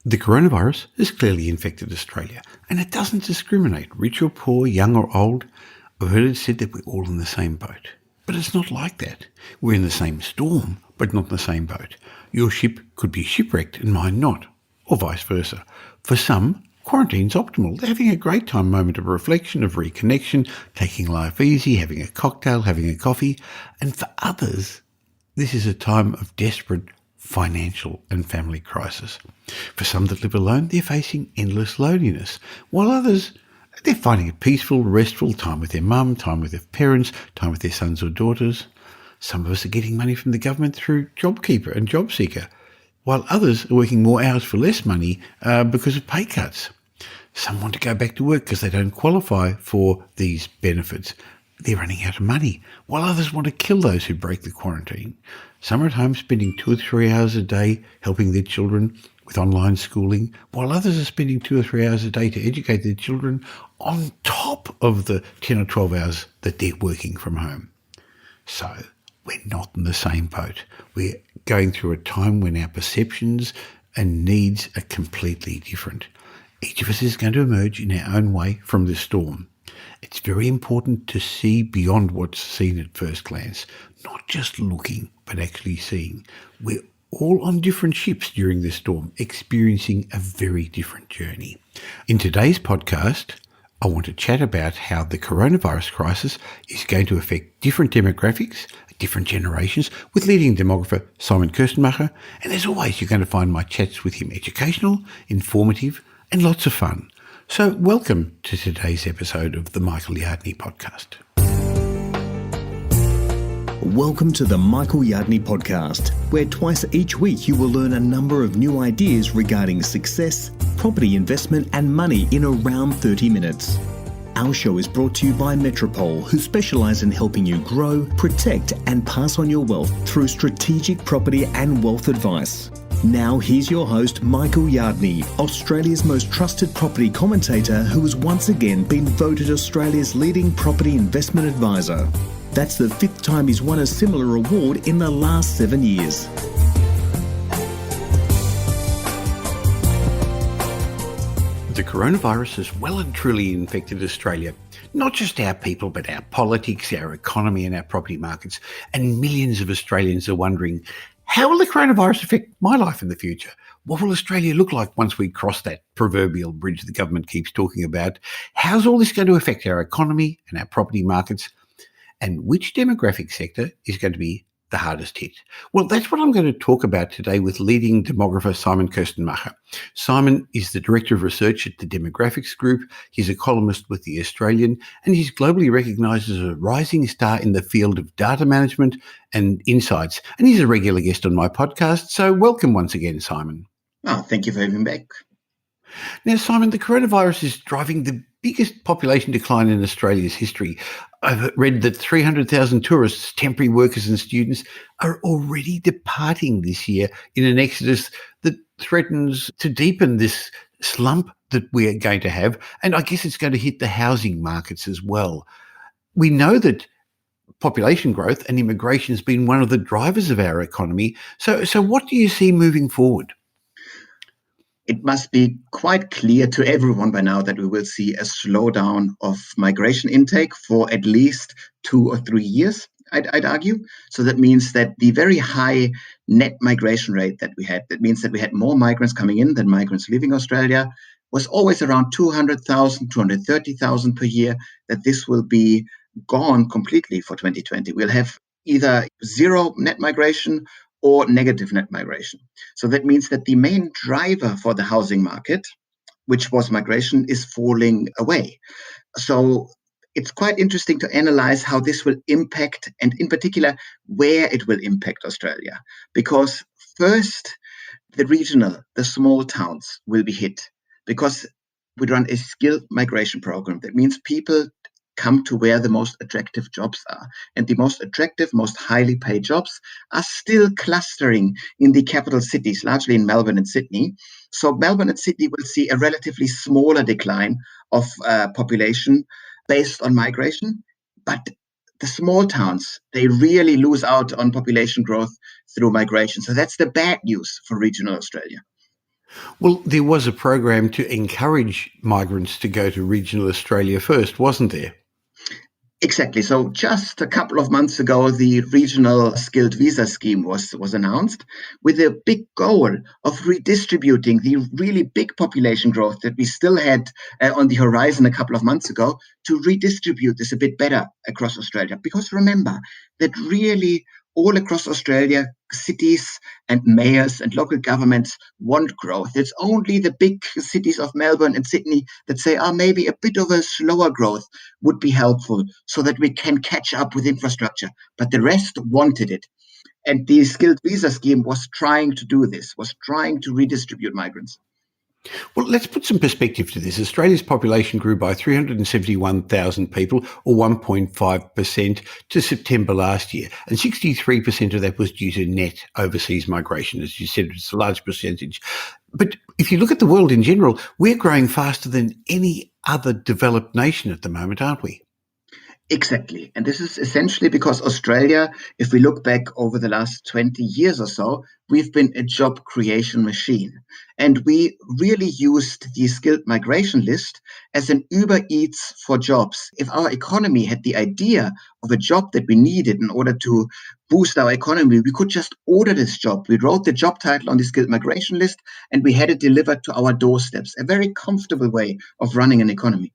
The coronavirus has clearly infected Australia, and it doesn't discriminate, rich or poor, young or old. I've heard it said that we're all in the same boat. But it's not like that. We're in the same storm, but not in the same boat. Your ship could be shipwrecked and mine not, or vice versa. For some, quarantine's optimal. They're having a great time, moment of reflection, of reconnection, taking life easy, having a cocktail, having a coffee. And for others, this is a time of desperate financial and family crisis. For some that live alone, they're facing endless loneliness, while others, they're finding a peaceful, restful time with their mum, time with their parents, time with their sons or daughters. Some of us are getting money from the government through JobKeeper and JobSeeker, while others are working more hours for less money because of pay cuts. Some want to go back to work because they don't qualify for these benefits. They're running out of money, while others want to kill those who break the quarantine. Some are at home spending 2 or 3 hours a day helping their children with online schooling, while others are spending 2 or 3 hours a day to educate their children on top of the 10 or 12 hours that they're working from home. So we're not in the same boat. We're going through a time when our perceptions and needs are completely different. Each of us is going to emerge in our own way from this storm. It's very important to see beyond what's seen at first glance, not just looking, but actually seeing. We're all on different ships during this storm, experiencing a very different journey. In today's podcast, I want to chat about how the coronavirus crisis is going to affect different demographics, different generations, with leading demographer Simon Kirstenmacher. And as always, you're going to find my chats with him educational, informative, and lots of fun. So welcome to today's episode of the Michael Yardney podcast. Welcome to the Michael Yardney podcast, where twice each week you will learn a number of new ideas regarding success, property investment and money in around 30 minutes. Our show is brought to you by Metropole, who specialise in helping you grow, protect and pass on your wealth through strategic property and wealth advice. Now here's your host, Michael Yardney, Australia's most trusted property commentator who has once again been voted Australia's leading property investment advisor. That's the 5th time he's won a similar award in the last 7 years. The coronavirus has well and truly infected Australia. Not just our people, but our politics, our economy and our property markets. And millions of Australians are wondering, how will the coronavirus affect my life in the future? What will Australia look like once we cross that proverbial bridge the government keeps talking about? How's all this going to affect our economy and our property markets? And which demographic sector is going to be the hardest hit? Well, that's what I'm going to talk about today with leading demographer Simon Kirstenmacher. Simon is the Director of Research at the Demographics Group. He's a columnist with The Australian, and he's globally recognised as a rising star in the field of data management and insights. And he's a regular guest on my podcast. So welcome once again, Simon. Oh, thank you for having me back. Now, Simon, the coronavirus is driving the biggest population decline in Australia's history. I've read that 300,000 tourists, temporary workers and students are already departing this year in an exodus that threatens to deepen this slump that we're going to have. And I guess it's going to hit the housing markets as well. We know that population growth and immigration has been one of the drivers of our economy. So what do you see moving forward? It must be quite clear to everyone by now that we will see a slowdown of migration intake for at least 2 or 3 years, I'd argue. So that means that the very high net migration rate that we had, that means that we had more migrants coming in than migrants leaving Australia, was always around 200,000, 230,000 per year, that this will be gone completely for 2020. We'll have either zero net migration or negative net migration. So that means that the main driver for the housing market, which was migration, is falling away. So it's quite interesting to analyze how this will impact, and in particular, where it will impact Australia. Because first, the small towns will be hit, because we run a skilled migration program. That means people come to where the most attractive jobs are. And the most attractive, most highly paid jobs are still clustering in the capital cities, largely in Melbourne and Sydney. So Melbourne and Sydney will see a relatively smaller decline of population based on migration. But the small towns, they really lose out on population growth through migration. So that's the bad news for regional Australia. Well, there was a program to encourage migrants to go to regional Australia first, wasn't there? Exactly. So just a couple of months ago, the regional skilled visa scheme was announced with a big goal of redistributing the really big population growth that we still had on the horizon a couple of months ago, to redistribute this a bit better across Australia. Because remember that really all across Australia, cities and mayors and local governments want growth. It's only the big cities of Melbourne and Sydney that say, maybe a bit of a slower growth would be helpful so that we can catch up with infrastructure. But the rest wanted it. And the skilled visa scheme was trying to do this, was trying to redistribute migrants. Well, let's put some perspective to this. Australia's population grew by 371,000 people, or 1.5%, to September last year. And 63% of that was due to net overseas migration. As you said, it's a large percentage. But if you look at the world in general, we're growing faster than any other developed nation at the moment, aren't we? Exactly. And this is essentially because Australia, if we look back over the last 20 years or so, we've been a job creation machine. And we really used the skilled migration list as an Uber Eats for jobs. If our economy had the idea of a job that we needed in order to boost our economy, we could just order this job. We wrote the job title on the skilled migration list and we had it delivered to our doorsteps. A very comfortable way of running an economy.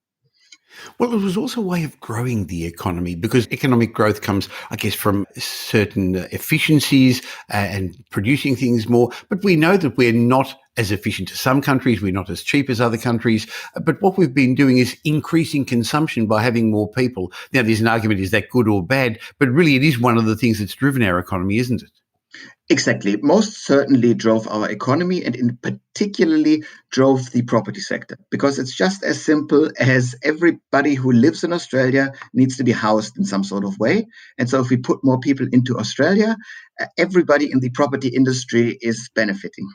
Well, it was also a way of growing the economy, because economic growth comes, I guess, from certain efficiencies and producing things more. But we know that we're not as efficient as some countries. We're not as cheap as other countries. But what we've been doing is increasing consumption by having more people. Now, there's an argument, is that good or bad? But really, it is one of the things that's driven our economy, isn't it? Exactly. Most certainly drove our economy, and in particularly drove the property sector, because it's just as simple as everybody who lives in Australia needs to be housed in some sort of way. And so if we put more people into Australia, everybody in the property industry is benefiting.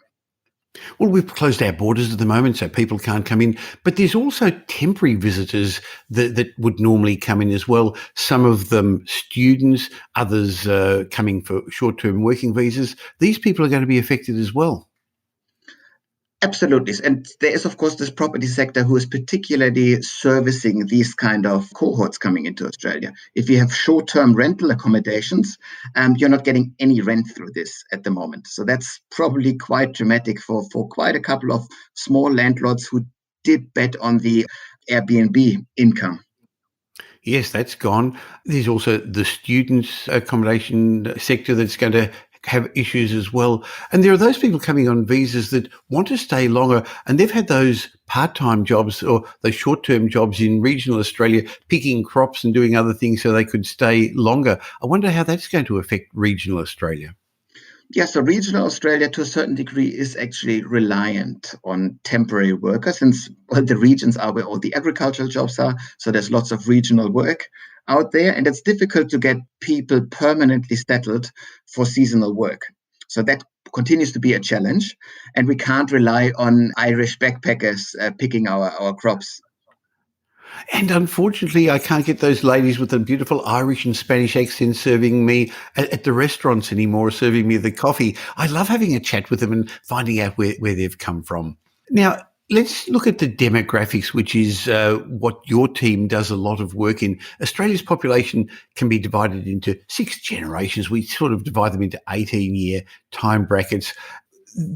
Well, we've closed our borders at the moment, so people can't come in. But there's also temporary visitors that would normally come in as well. Some of them students, others coming for short-term working visas. These people are going to be affected as well. Absolutely. And there is, of course, this property sector who is particularly servicing these kind of cohorts coming into Australia. If you have short-term rental accommodations, you're not getting any rent through this at the moment. So that's probably quite dramatic for quite a couple of small landlords who did bet on the Airbnb income. Yes, that's gone. There's also the students' accommodation sector that's going to have issues as well. And there are those people coming on visas that want to stay longer, and they've had those part-time jobs or those short-term jobs in regional Australia, picking crops and doing other things so they could stay longer. I wonder how that's going to affect regional Australia. Yeah, so regional Australia to a certain degree is actually reliant on temporary workers, since the regions are where all the agricultural jobs are. So there's lots of regional work out there, and it's difficult to get people permanently settled for seasonal work. So that continues to be a challenge, and we can't rely on Irish backpackers picking our crops. And unfortunately, I can't get those ladies with the beautiful Irish and Spanish accents serving me at the restaurants anymore, serving me the coffee. I love having a chat with them and finding out where they've come from. Now, let's look at the demographics, which is what your team does a lot of work in. Australia's population can be divided into 6 generations. We sort of divide them into 18-year time brackets.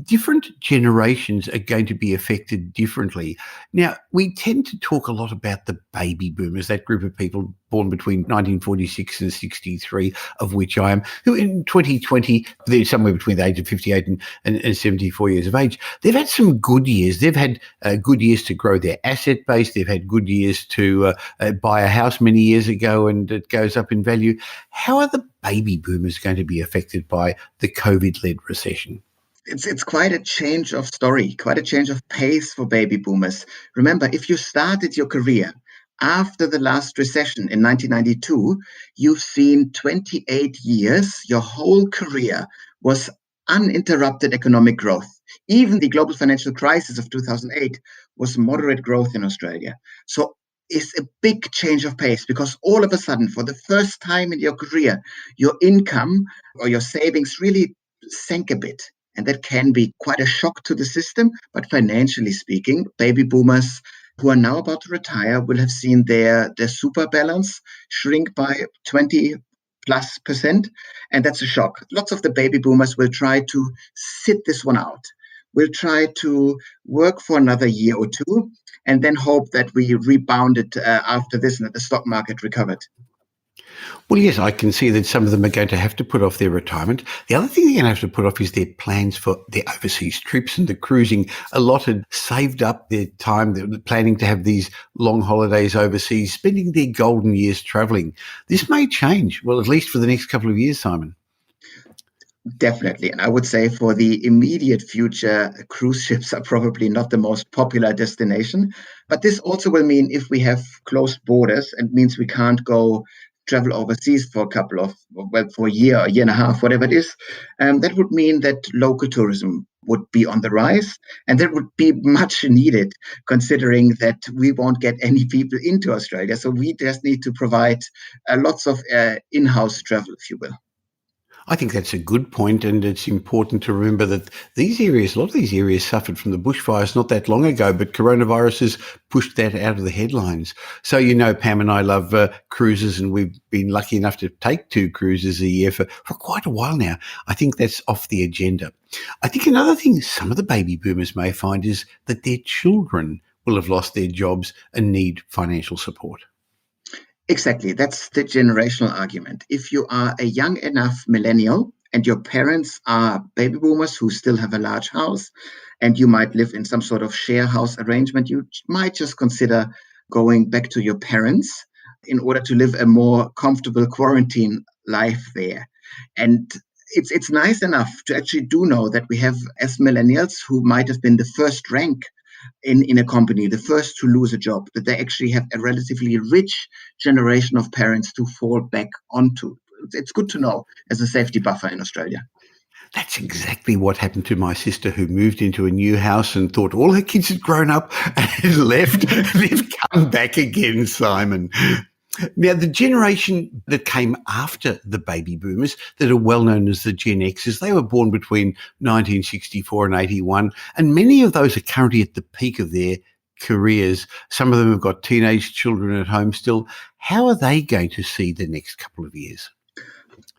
Different generations are going to be affected differently. Now, we tend to talk a lot about the baby boomers, that group of people born between 1946 and 63, of which I am, who in 2020, they're somewhere between the age of 58 and 74 years of age. They've had some good years. They've had good years to grow their asset base. They've had good years to buy a house many years ago, and it goes up in value. How are the baby boomers going to be affected by the COVID-led recession? It's quite a change of story, quite a change of pace for baby boomers. Remember, if you started your career after the last recession in 1992, you've seen 28 years, your whole career was uninterrupted economic growth. Even the global financial crisis of 2008 was moderate growth in Australia. So it's a big change of pace, because all of a sudden, for the first time in your career, your income or your savings really sank a bit. And that can be quite a shock to the system. But financially speaking, baby boomers who are now about to retire will have seen their super balance shrink by 20+%. And that's a shock. Lots of the baby boomers will try to sit this one out. We'll try to work for another year or two and then hope that we rebounded after this and that the stock market recovered. Well, yes, I can see that some of them are going to have to put off their retirement. The other thing they're going to have to put off is their plans for their overseas trips and the cruising. A lot had saved up their time. They were planning to have these long holidays overseas, spending their golden years travelling. This may change, well, at least for the next couple of years, Simon. Definitely. And I would say for the immediate future, cruise ships are probably not the most popular destination. But this also will mean if we have closed borders, it means we can't go travel overseas for for a year and a half, whatever it is. That would mean that local tourism would be on the rise. And that would be much needed, considering that we won't get any people into Australia. So we just need to provide lots of in-house travel, if you will. I think that's a good point, and it's important to remember that a lot of these areas suffered from the bushfires not that long ago, but coronavirus has pushed that out of the headlines. So, Pam and I love cruises, and we've been lucky enough to take 2 cruises a year for quite a while now. I think that's off the agenda. I think another thing some of the baby boomers may find is that their children will have lost their jobs and need financial support. Exactly. That's the generational argument. If you are a young enough millennial and your parents are baby boomers who still have a large house, and you might live in some sort of share house arrangement, you might just consider going back to your parents in order to live a more comfortable quarantine life there. And it's nice enough to actually do know that we have, as millennials, who might have been the first rank in a company, the first to lose a job, that they actually have a relatively rich generation of parents to fall back onto. It's good to know as a safety buffer in Australia. That's exactly what happened to my sister, who moved into a new house and thought all her kids had grown up and left. They've come back again, Simon. Now, the generation that came after the baby boomers, that are well known as the Gen Xers, they were born between 1964 and 81, and many of those are currently at the peak of their careers. Some of them have got teenage children at home still. How are they going to see the next couple of years?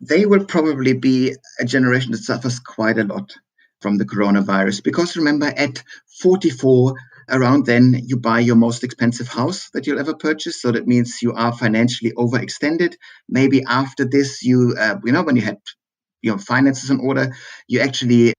They will probably be a generation that suffers quite a lot from the coronavirus, because remember, at 44, around then, you buy your most expensive house that you'll ever purchase. So that means you are financially overextended. Maybe after this, when you had your finances in order, you actually,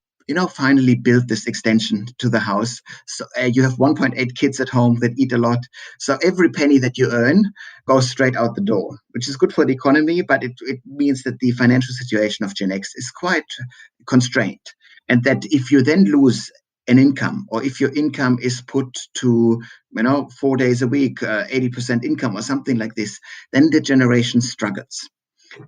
finally build this extension to the house. So you have 1.8 kids at home that eat a lot. So every penny that you earn goes straight out the door, which is good for the economy, but it means that the financial situation of Gen X is quite constrained. And that if you then lose an income, or if your income is put to 4 days a week, 80% income or something like this, then the generation struggles.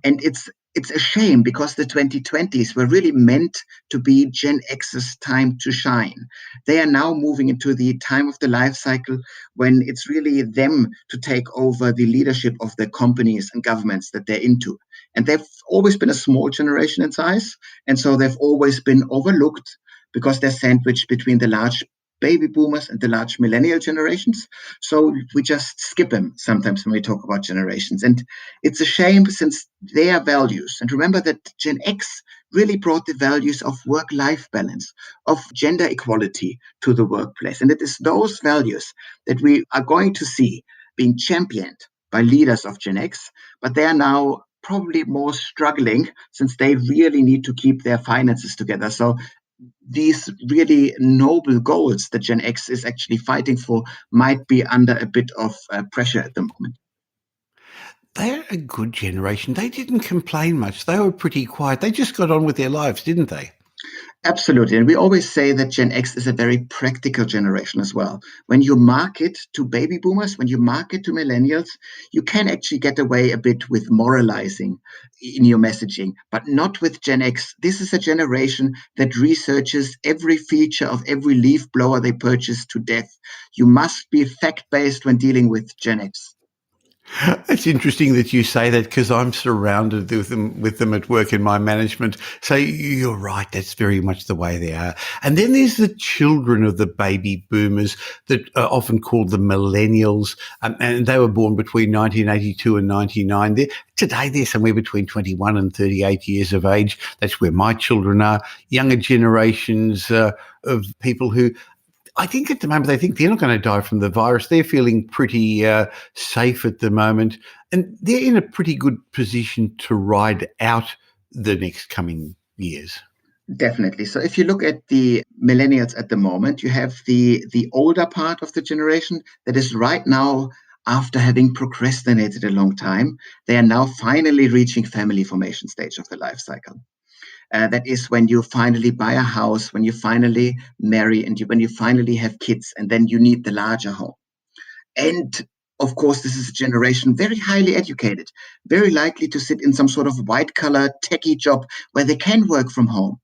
And it's a shame, because the 2020s were really meant to be Gen X's time to shine. They are now moving into the time of the life cycle when it's really them to take over the leadership of the companies and governments that they're into. And they've always been a small generation in size, and so they've always been overlooked, because they're sandwiched between the large baby boomers and the large millennial generations. So we just skip them sometimes when we talk about generations. And it's a shame, since their values, and remember that Gen X really brought the values of work-life balance, of gender equality to the workplace. And it is those values that we are going to see being championed by leaders of Gen X, but they are now probably more struggling, since they really need to keep their finances together. So these really noble goals that Gen X is actually fighting for might be under a bit of pressure at the moment. They're a good generation. They didn't complain much. They were pretty quiet. They just got on with their lives, didn't they? Absolutely. And we always say that Gen X is a very practical generation as well. When you market to baby boomers, when you market to millennials, you can actually get away a bit with moralizing in your messaging, but not with Gen X. This is a generation that researches every feature of every leaf blower they purchase to death. You must be fact-based when dealing with Gen X. It's interesting that you say that because I'm surrounded with them at work in my management. So you're right. That's very much the way they are. And then there's the children of the baby boomers that are often called the millennials. And they were born between 1982 and 99. Today, they're somewhere between 21 and 38 years of age. That's where my children are. Younger generations of people who I think at the moment they think they're not going to die from the virus. They're feeling pretty safe at the moment, and they're in a pretty good position to ride out the next coming years. Definitely. So if you look at the millennials at the moment, you have the older part of the generation that is right now, after having procrastinated a long time, they are now finally reaching family formation stage of the life cycle. That is when you finally buy a house, when you finally marry, and when you finally have kids, and then you need the larger home. And of course, this is a generation very highly educated, very likely to sit in some sort of white-collar techie job where they can work from home.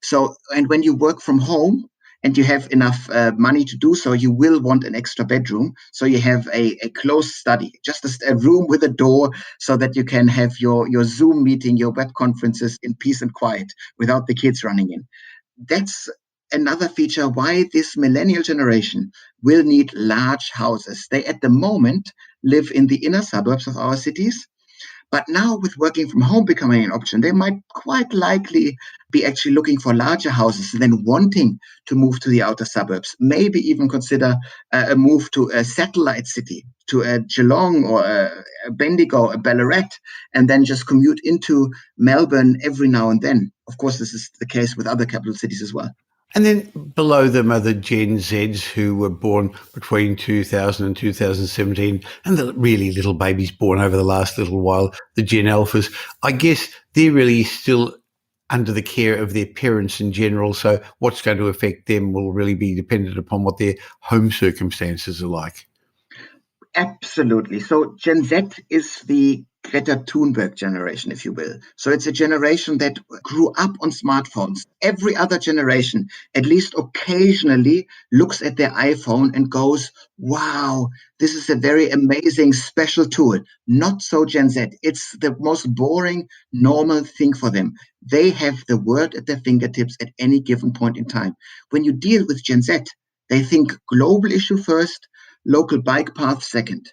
So, and when you work from home and you have enough money to do so, you will want an extra bedroom. So you have a closed study, just a room with a door so that you can have your Zoom meeting, your web conferences in peace and quiet without the kids running in. That's another feature why this millennial generation will need large houses. They at the moment live in the inner suburbs of our cities. But now with working from home becoming an option, they might quite likely be actually looking for larger houses and then wanting to move to the outer suburbs, maybe even consider a move to a satellite city, to a Geelong or a Bendigo, a Ballarat, and then just commute into Melbourne every now and then. Of course, this is the case with other capital cities as well. And then below them are the Gen Zs who were born between 2000 and 2017, and the really little babies born over the last little while, the Gen Alphas. I guess they're really still under the care of their parents in general, so what's going to affect them will really be dependent upon what their home circumstances are like. Absolutely. So Gen Z is the Greta Thunberg generation, if you will. So it's a generation that grew up on smartphones. Every other generation, at least occasionally, looks at their iPhone and goes, wow, this is a very amazing special tool. Not so Gen Z. It's the most boring, normal thing for them. They have the world at their fingertips at any given point in time. When you deal with Gen Z, they think global issue first, local bike path second.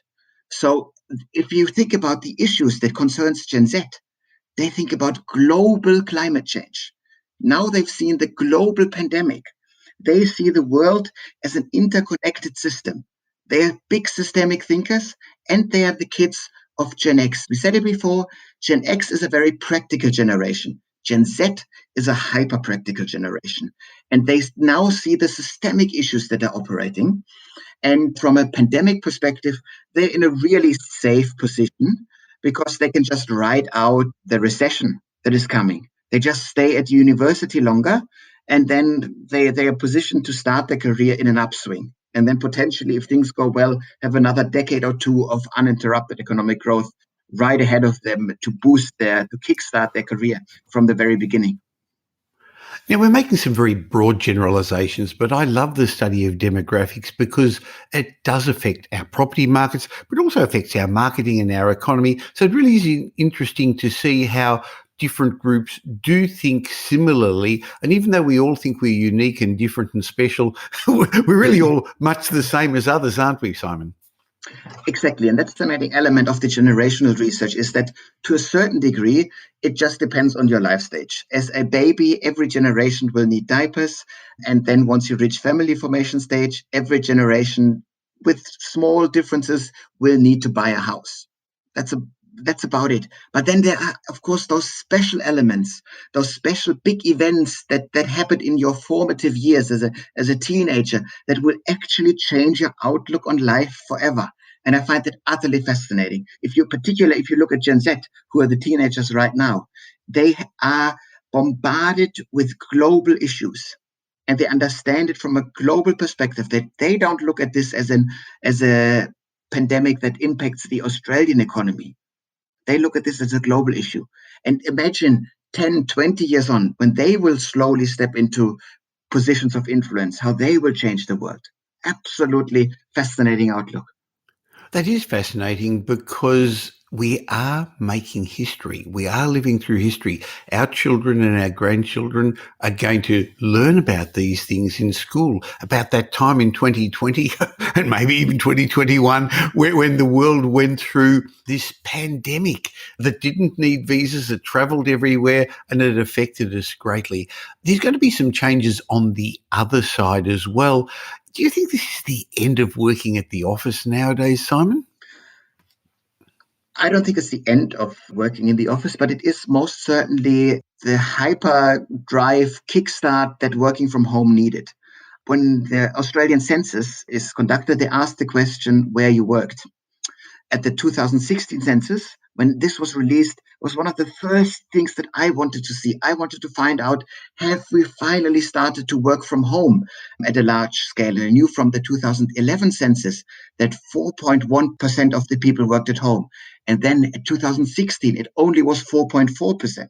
So if you think about the issues that concerns Gen Z, they think about global climate change. Now they've seen the global pandemic. They see the world as an interconnected system. They are big systemic thinkers, and they are the kids of Gen X. We said it before, Gen X is a very practical generation. Gen Z is a hyper-practical generation. And they now see the systemic issues that are operating. And from a pandemic perspective, they're in a really safe position because they can just ride out the recession that is coming. They just stay at university longer, and then they are positioned to start their career in an upswing. And then potentially, if things go well, have another decade or two of uninterrupted economic growth right ahead of them to kickstart their career from the very beginning. Now, we're making some very broad generalizations, but I love the study of demographics because it does affect our property markets, but also affects our marketing and our economy. So it really is interesting to see how different groups do think similarly. And even though we all think we're unique and different and special, we're really all much the same as others, aren't we, Simon? Exactly. And that's the main element of the generational research, is that to a certain degree, it just depends on your life stage. As a baby, every generation will need diapers. And then once you reach family formation stage, every generation with small differences will need to buy a house. That's about it. But then there are, of course, those special elements, those special big events that happen in your formative years as a teenager that will actually change your outlook on life forever. And I find that utterly fascinating. If you look at Gen Z, who are the teenagers right now, they are bombarded with global issues. And they understand it from a global perspective, that they don't look at this as a pandemic that impacts the Australian economy. They look at this as a global issue. And imagine 10, 20 years on, when they will slowly step into positions of influence, how they will change the world. Absolutely fascinating outlook. That is fascinating because we are making history. We are living through history. Our children and our grandchildren are going to learn about these things in school, about that time in 2020 and maybe even 2021 when the world went through this pandemic that didn't need visas, that traveled everywhere, and it affected us greatly. There's going to be some changes on the other side as well. Do you think this is the end of working at the office nowadays, Simon? I don't think it's the end of working in the office, but it is most certainly the hyper drive kickstart that working from home needed. When the Australian census is conducted, they ask the question where you worked. At the 2016 census, when this was released, was one of the first things that I wanted to see. I wanted to find out, have we finally started to work from home at a large scale? And I knew from the 2011 census that 4.1% of the people worked at home. And then at 2016, it only was 4.4%.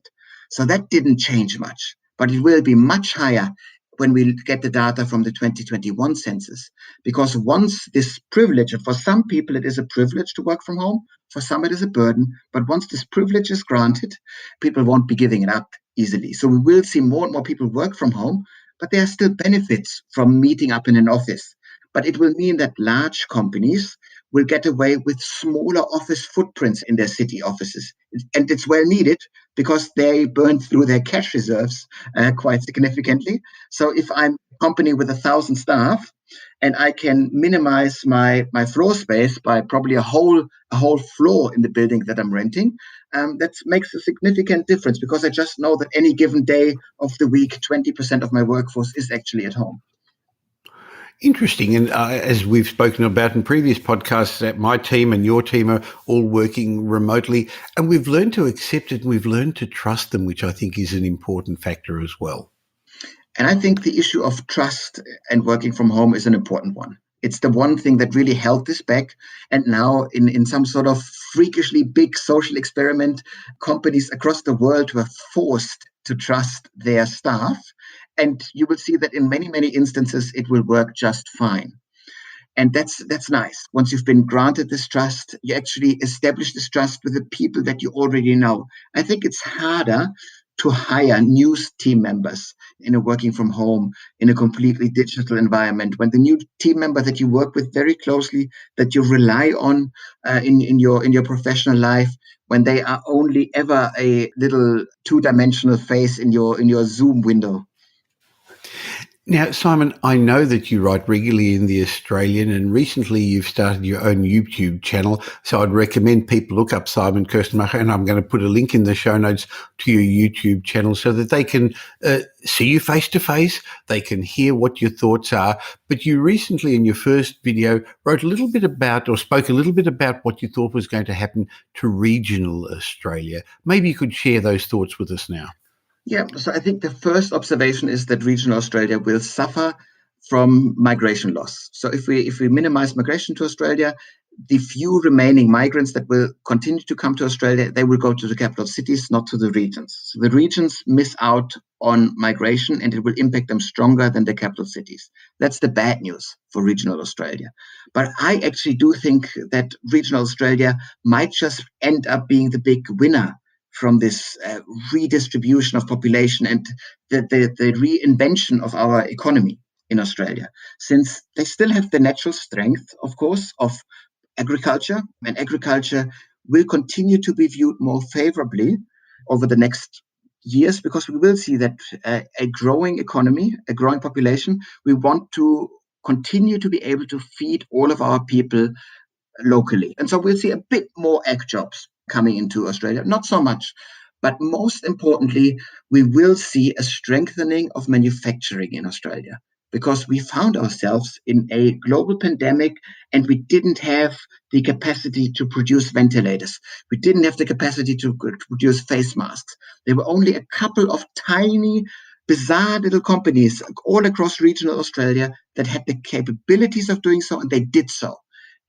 So that didn't change much, but it will be much higher when we get the data from the 2021 census. Because once this privilege, and for some people it is a privilege to work from home, for some it is a burden, but once this privilege is granted, people won't be giving it up easily. So we will see more and more people work from home, but there are still benefits from meeting up in an office. But it will mean that large companies will get away with smaller office footprints in their city offices. And it's well needed because they burn through their cash reserves quite significantly. So if I'm a company with 1,000 staff and I can minimize my floor space by probably a whole floor in the building that I'm renting, that makes a significant difference because I just know that any given day of the week, 20% of my workforce is actually at home. Interesting. And as we've spoken about in previous podcasts, that my team and your team are all working remotely, and we've learned to accept it and we've learned to trust them, which I think is an important factor as well. And I think the issue of trust and working from home is an important one. It's the one thing that really held this back. And now, in some sort of freakishly big social experiment, companies across the world were forced to trust their staff. And you will see that in many, many instances, it will work just fine. And that's nice. Once you've been granted this trust, you actually establish this trust with the people that you already know. I think it's harder to hire new team members in a working from home, in a completely digital environment, when the new team member that you work with very closely, that you rely on in your professional life, when they are only ever a little two-dimensional face in your Zoom window. Now, Simon, I know that you write regularly in The Australian, and recently you've started your own YouTube channel. So I'd recommend people look up Simon Kirstenmacher, and I'm going to put a link in the show notes to your YouTube channel so that they can see you face to face. They can hear what your thoughts are. But you recently, in your first video, wrote a little bit about, or spoke a little bit about, what you thought was going to happen to regional Australia. Maybe you could share those thoughts with us now. Yeah, so I think the first observation is that regional Australia will suffer from migration loss. So if we minimize migration to Australia, the few remaining migrants that will continue to come to Australia, they will go to the capital cities, not to the regions. So the regions miss out on migration and it will impact them stronger than the capital cities. That's the bad news for regional Australia. But I actually do think that regional Australia might just end up being the big winner from this redistribution of population and the reinvention of our economy in Australia, since they still have the natural strength, of course, of agriculture, and agriculture will continue to be viewed more favorably over the next years because we will see that a growing economy, a growing population, we want to continue to be able to feed all of our people locally. And so we'll see a bit more ag jobs coming into Australia, not so much. But most importantly, we will see a strengthening of manufacturing in Australia because we found ourselves in a global pandemic and we didn't have the capacity to produce ventilators. We didn't have the capacity to produce face masks. There were only a couple of tiny, bizarre little companies all across regional Australia that had the capabilities of doing so, and they did so.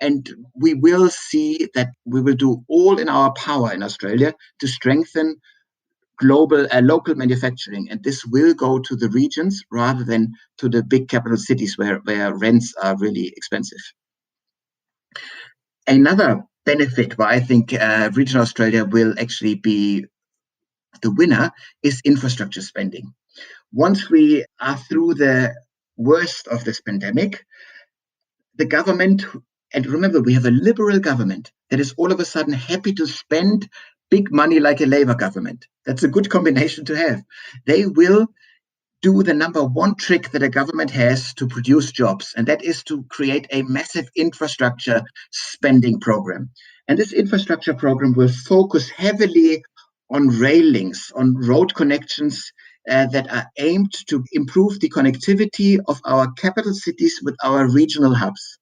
And we will see that we will do all in our power in Australia to strengthen local manufacturing. And this will go to the regions rather than to the big capital cities where rents are really expensive. Another benefit why I think regional Australia will actually be the winner is infrastructure spending. Once we are through the worst of this pandemic, the government, and remember, we have a liberal government that is all of a sudden happy to spend big money like a Labour government. That's a good combination to have. They will do the number one trick that a government has to produce jobs, and that is to create a massive infrastructure spending program. And this infrastructure program will focus heavily on rail links, on road connections that are aimed to improve the connectivity of our capital cities with our regional hubs.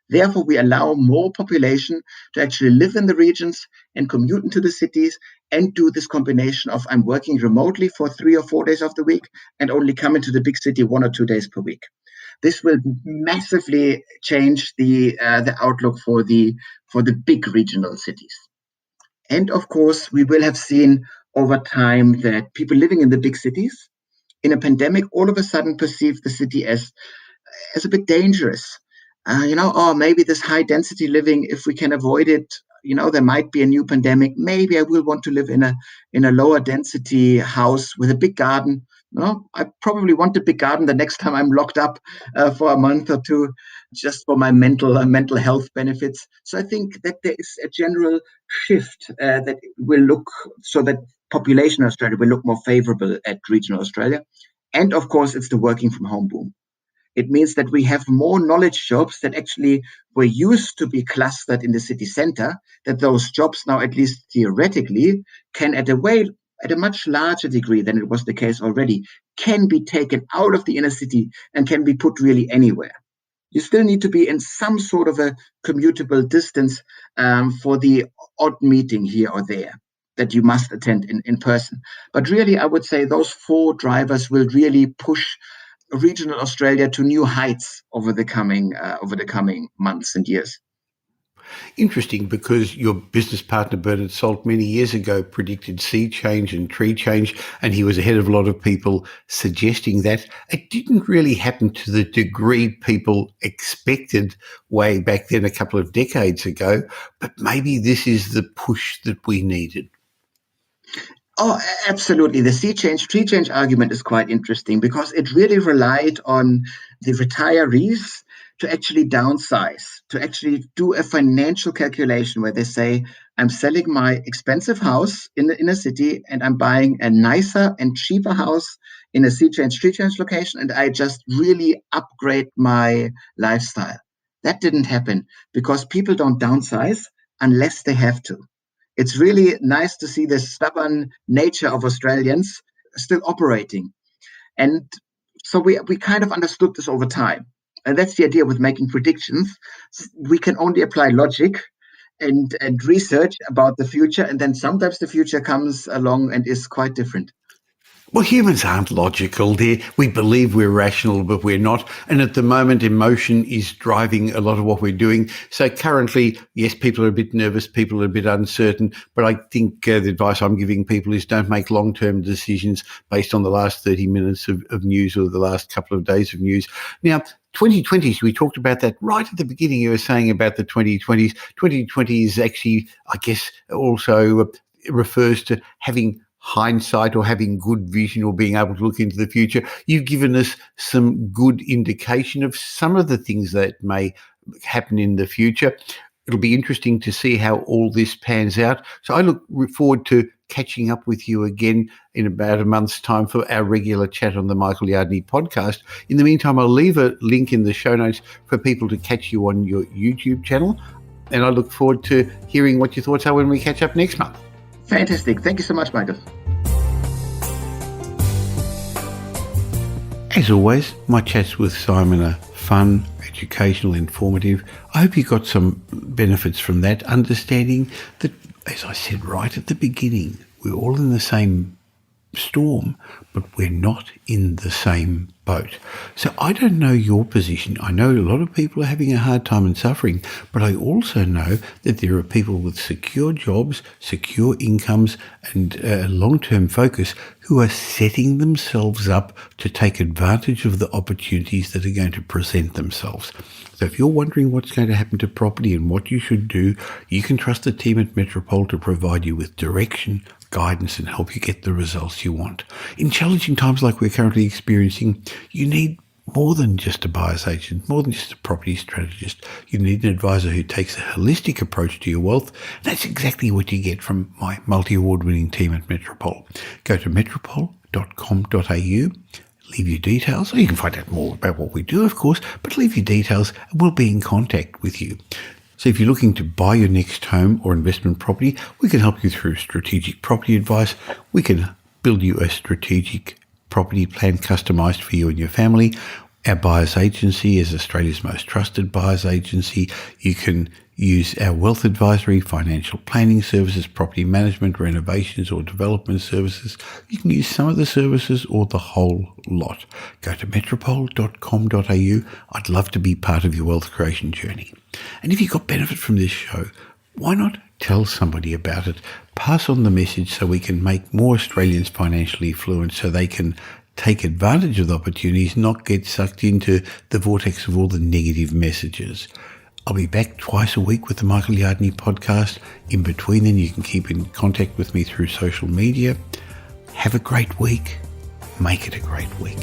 Therefore, we allow more population to actually live in the regions and commute into the cities and do this combination of I'm working remotely for 3 or 4 days of the week and only come into the big city 1 or 2 days per week. This will massively change the outlook for the big regional cities. And of course, we will have seen over time that people living in the big cities in a pandemic all of a sudden perceive the city as a bit dangerous. Maybe this high density living, if we can avoid it, there might be a new pandemic. Maybe I will want to live in a lower density house with a big garden. No, I probably want a big garden the next time I'm locked up for a month or two, just for my mental health benefits. So I think that there is a general shift that will look so that population Australia will look more favorable at regional Australia. And of course, it's the working from home boom. It means that we have more knowledge jobs that actually were used to be clustered in the city center, that those jobs now, at least theoretically, can at a much larger degree than it was the case already, can be taken out of the inner city and can be put really anywhere. You still need to be in some sort of a commutable distance for the odd meeting here or there that you must attend in person. But really, I would say those 4 drivers will really push regional Australia to new heights over the coming months and years. Interesting, because your business partner, Burton Salt, many years ago predicted sea change and tree change, and he was ahead of a lot of people suggesting that. It didn't really happen to the degree people expected way back then a couple of decades ago, but maybe this is the push that we needed. Oh, absolutely. The tree change argument is quite interesting because it really relied on the retirees to actually downsize, to actually do a financial calculation where they say, I'm selling my expensive house in a city and I'm buying a nicer and cheaper house in a tree change location, and I just really upgrade my lifestyle. That didn't happen because people don't downsize unless they have to. It's really nice to see the stubborn nature of Australians still operating. And so we kind of understood this over time. And that's the idea with making predictions. We can only apply logic and research about the future. And then sometimes the future comes along and is quite different. Well, humans aren't logical. We believe we're rational, but we're not. And at the moment, emotion is driving a lot of what we're doing. So currently, yes, people are a bit nervous, people are a bit uncertain, but I think the advice I'm giving people is don't make long-term decisions based on the last 30 minutes of news or the last couple of days of news. Now, 2020s, we talked about that right at the beginning. You were saying about the 2020s. 2020 is actually, I guess, also refers to having hindsight or having good vision or being able to look into the future. You've given us some good indication of some of the things that may happen in the future. It'll be interesting to see how all this pans out. So I look forward to catching up with you again in about a month's time for our regular chat on the Michael Yardney podcast. In the meantime, I'll leave a link in the show notes for people to catch you on your YouTube channel. And I look forward to hearing what your thoughts are when we catch up next month. Fantastic. Thank you so much, Michael. As always, my chats with Simon are fun, educational, informative. I hope you got some benefits from that, understanding that, as I said right at the beginning, we're all in the same storm, but we're not in the same boat. So I don't know your position. I know a lot of people are having a hard time and suffering, but I also know that there are people with secure jobs, secure incomes, and a long-term focus who are setting themselves up to take advantage of the opportunities that are going to present themselves. So if you're wondering what's going to happen to property and what you should do, you can trust the team at Metropole to provide you with direction, guidance, and help you get the results you want. In challenging times like we're currently experiencing, you need more than just a buyer's agent, more than just a property strategist. You need an advisor who takes a holistic approach to your wealth. That's exactly what you get from my multi-award winning team at Metropole. Go to metropole.com.au, leave your details, or you can find out more about what we do, of course, but leave your details and we'll be in contact with you. So if you're looking to buy your next home or investment property, we can help you through strategic property advice. We can build you a strategic property plan customized for you and your family. Our buyer's agency is Australia's most trusted buyer's agency. You can use our wealth advisory, financial planning services, property management, renovations or development services. You can use some of the services or the whole lot. Go to metropole.com.au. I'd love to be part of your wealth creation journey. And if you got benefit from this show, why not tell somebody about it? Pass on the message so we can make more Australians financially fluent so they can take advantage of the opportunities, not get sucked into the vortex of all the negative messages. I'll be back twice a week with the Michael Yardney podcast. In between then, you can keep in contact with me through social media. Have a great week. Make it a great week.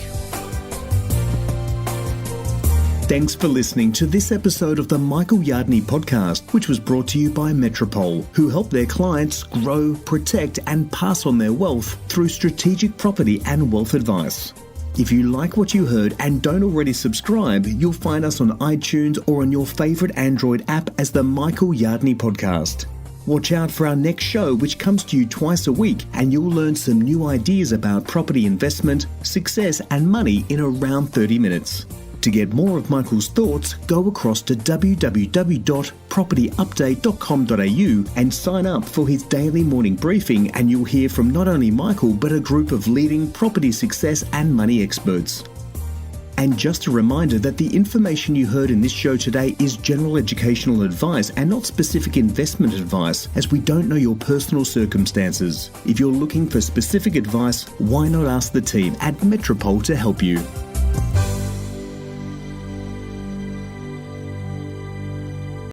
Thanks for listening to this episode of the Michael Yardney podcast, which was brought to you by Metropole, who help their clients grow, protect, and pass on their wealth through strategic property and wealth advice. If you like what you heard and don't already subscribe, you'll find us on iTunes or on your favourite Android app as the Michael Yardney podcast. Watch out for our next show, which comes to you twice a week, and you'll learn some new ideas about property investment, success, and money in around 30 minutes. To get more of Michael's thoughts, go across to www.propertyupdate.com.au and sign up for his daily morning briefing, and you'll hear from not only Michael but a group of leading property success and money experts. And just a reminder that the information you heard in this show today is general educational advice and not specific investment advice, as we don't know your personal circumstances. If you're looking for specific advice, why not ask the team at Metropole to help you?